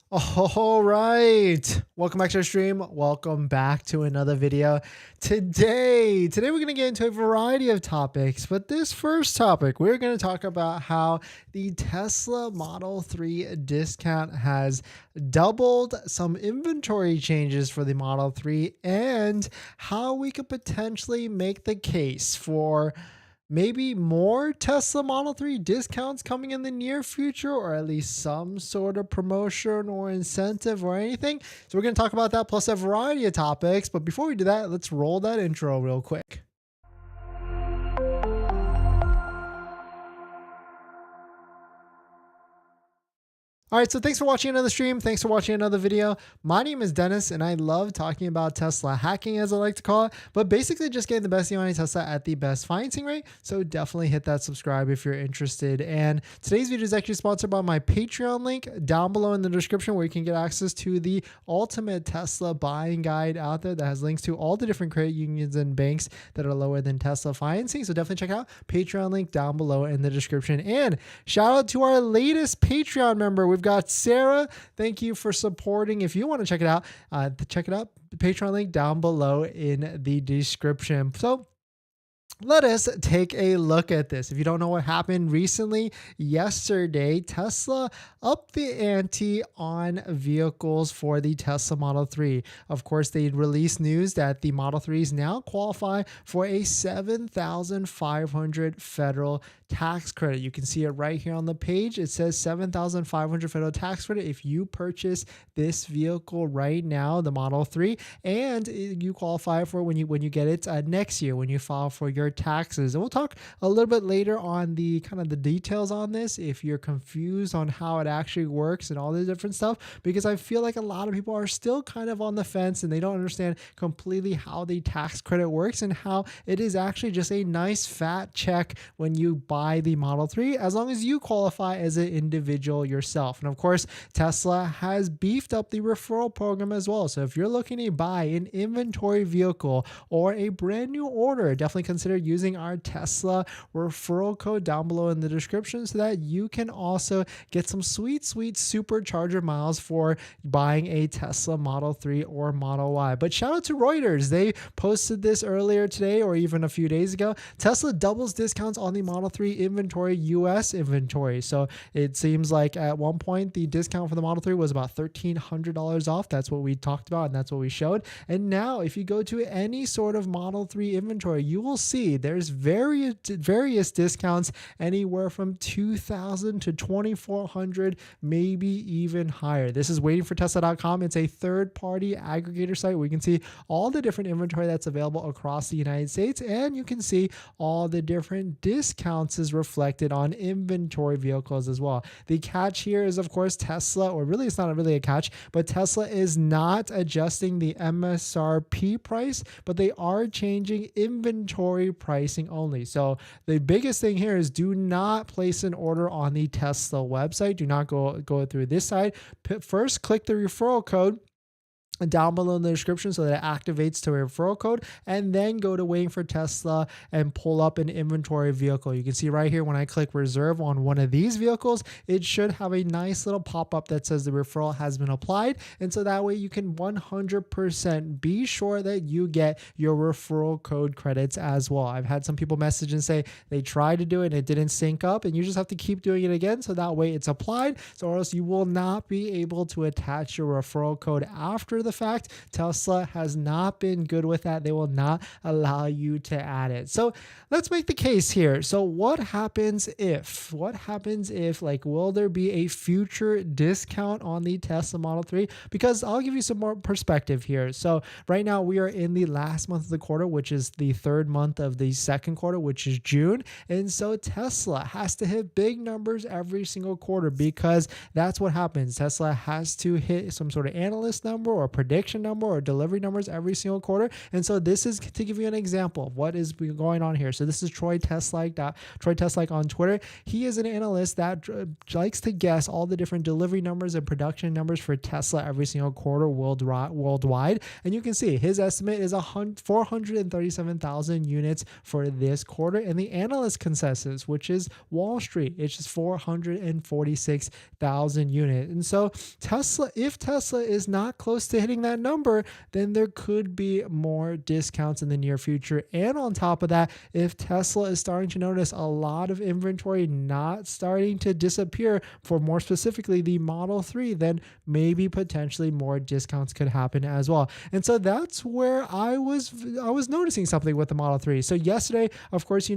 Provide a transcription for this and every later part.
All right, welcome back to our stream. Welcome back to another video. Today we're going to get into a variety of topics, but this first topic, we're going to talk about how the Tesla Model 3 discount has doubled, some inventory changes for the Model 3, and how we could potentially make the case for maybe more Tesla Model 3 discounts coming in the near future, or at least some sort of promotion or incentive or anything. So we're going to talk about that plus a variety of topics. But before we do that, let's roll that intro real quick. All right, so thanks for watching another stream. Thanks for watching another video. My name is Dennis, and I love talking about Tesla hacking, as I like to call it, but basically just getting the best deal on Tesla at the best financing rate. So definitely hit that subscribe if you're interested. And today's video is actually sponsored by my Patreon link down below in the description, where you can get access to the ultimate Tesla buying guide out there that has links to all the different credit unions and banks that are lower than Tesla financing. So definitely check out Patreon link down below in the description. And shout out to our latest Patreon member. We've got Sarah. Thank you for supporting. If you want to check it out, the Patreon link down below in the description. So let us take a look at this. If you don't know what happened recently, yesterday, Tesla upped the ante on vehicles for the Tesla Model 3. Of course, they released news that the Model 3s now qualify for a $7,500 federal tax credit. You can see it right here on the page. It says $7,500 federal tax credit if you purchase this vehicle right now, the Model 3, and you qualify for when you get it next year when you file for your taxes. And we'll talk a little bit later on the kind of the details on this if you're confused on how it actually works and all the different stuff, because I feel like a lot of people are still kind of on the fence and they don't understand completely how the tax credit works and how it is actually just a nice fat check when you buy the Model 3, as long as you qualify as an individual yourself. And of course, Tesla has beefed up the referral program as well. So if you're looking to buy an inventory vehicle or a brand new order, definitely consider using our Tesla referral code down below in the description so that you can also get some sweet supercharger miles for buying a Tesla Model 3 or Model Y. But shout out to Reuters. They posted this earlier today or even a few days ago. Tesla doubles discounts on the Model 3 inventory, US inventory. So it seems like at one point the discount for the Model 3 was about $1,300 off. That's what we talked about and that's what we showed. And now if you go to any sort of Model 3 inventory, you will see there's various discounts anywhere from $2,000 to $2,400, maybe even higher. This is waitingfortesla.com. It's a third-party aggregator site where you can see all the different inventory that's available across the United States, and you can see all the different discounts is reflected on inventory vehicles as well. The catch here is, of course, Tesla, or really it's not really a catch, but Tesla is not adjusting the MSRP price, but they are changing inventory pricing only. So the biggest thing here is do not place an order on the Tesla website. Do not go through this side. First, click the referral code down below in the description so that it activates to a referral code, and then go to Waiting for Tesla and pull up an inventory vehicle. You can see right here when I click reserve on one of these vehicles, it should have a nice little pop-up that says the referral has been applied, and so that way you can 100% be sure that you get your referral code credits as well. I've had some people message and say they tried to do it and it didn't sync up, and you just have to keep doing it again so that way it's applied, so or else you will not be able to attach your referral code after the fact. Tesla has not been good with that. They will not allow you to add it. So let's make the case here. So what happens if, like, will there be a future discount on the Tesla Model 3? Because I'll give you some more perspective here. So right now we are in the last month of the quarter, which is the third month of the second quarter, which is June. And so Tesla has to hit big numbers every single quarter because that's what happens. Tesla has to hit some sort of analyst number or prediction number or delivery numbers every single quarter. And so this is to give you an example of what is going on here. So this is Troy Teslike on Twitter. He is an analyst that likes to guess all the different delivery numbers and production numbers for Tesla every single quarter worldwide. And you can see his estimate is 437,000 units for this quarter. And the analyst consensus, which is Wall Street, it's just 446,000 units. And so if Tesla is not close to hitting that number, then there could be more discounts in the near future. And on top of that, if Tesla is starting to notice a lot of inventory not starting to disappear for more specifically the Model 3, then maybe potentially more discounts could happen as well. And so that's where I was noticing something with the Model 3. So yesterday, of course,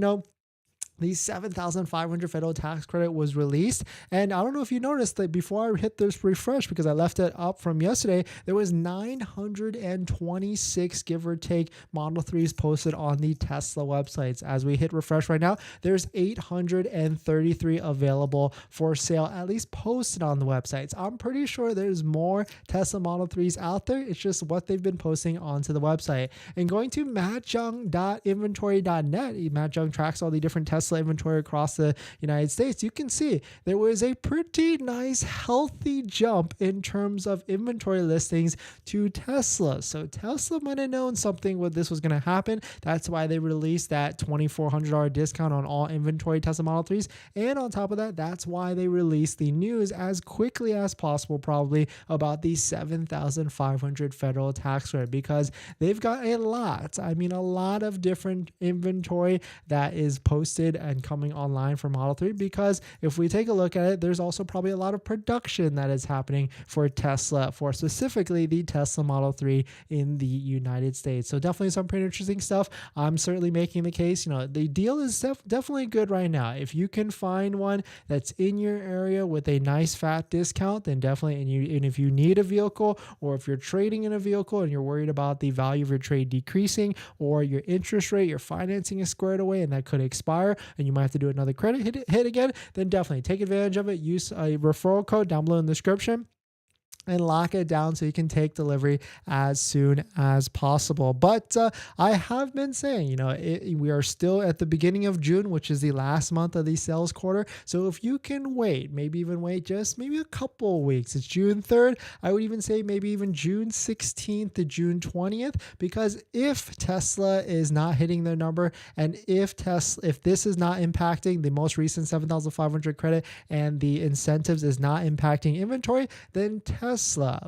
the $7,500 federal tax credit was released. And I don't know if you noticed that before I hit this refresh, because I left it up from yesterday, there was 926, give or take, Model 3s posted on the Tesla websites. As we hit refresh right now, there's 833 available for sale, at least posted on the websites. I'm pretty sure there's more Tesla Model 3s out there. It's just what they've been posting onto the website. And going to mattjung.inventory.net, Matt Jung tracks all the different Tesla inventory across the United States. You can see there was a pretty nice healthy jump in terms of inventory listings to Tesla. So Tesla might have known something with this was going to happen. That's why they released that $2,400 discount on all inventory Tesla Model 3s. And on top of that, that's why they released the news as quickly as possible, probably, about the $7,500 federal tax credit, because they've got a lot of different inventory that is posted and coming online for Model 3, because if we take a look at it, there's also probably a lot of production that is happening for Tesla, for specifically the Tesla Model 3 in the United States. So definitely some pretty interesting stuff. I'm certainly making the case, the deal is definitely good right now. If you can find one that's in your area with a nice fat discount, then definitely, and if you need a vehicle, or if you're trading in a vehicle and you're worried about the value of your trade decreasing, or your interest rate, your financing is squared away and that could expire, and you might have to do another credit hit again, then definitely take advantage of it. Use a referral code down below in the description and lock it down so you can take delivery as soon as possible. But I have been saying, we are still at the beginning of June, which is the last month of the sales quarter. So if you can wait, maybe just a couple of weeks, it's June 3rd. I would even say maybe even June 16th to June 20th, because if Tesla is not hitting their number, and if this is not impacting the most recent $7,500 credit and the incentives is not impacting inventory, then Tesla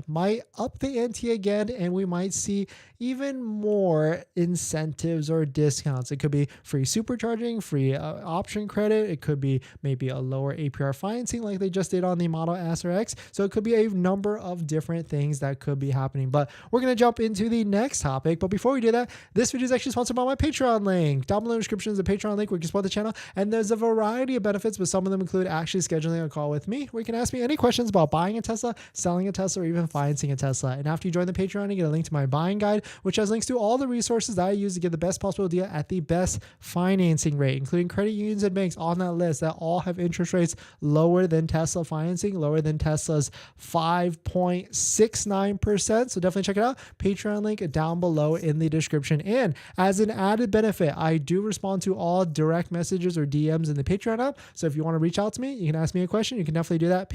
might up the ante again, and we might see even more incentives or discounts. It could be free supercharging, free option credit. It could be maybe a lower APR financing like they just did on the Model S or X. So it could be a number of different things that could be happening. But we're going to jump into the next topic. But before we do that, this video is actually sponsored by my Patreon link. Down below in the description is a Patreon link where you can support the channel. And there's a variety of benefits, but some of them include actually scheduling a call with me where you can ask me any questions about buying a Tesla, selling a Tesla, or even financing a Tesla. And after you join the Patreon, you get a link to my buying guide, which has links to all the resources that I use to get the best possible deal at the best financing rate, including credit unions and banks on that list that all have interest rates lower than Tesla financing, lower than Tesla's 5.69%. So definitely check it out. Patreon link down below in the description. And as an added benefit, I do respond to all direct messages or DMs in the Patreon app. So if you want to reach out to me, you can ask me a question. You can definitely do that.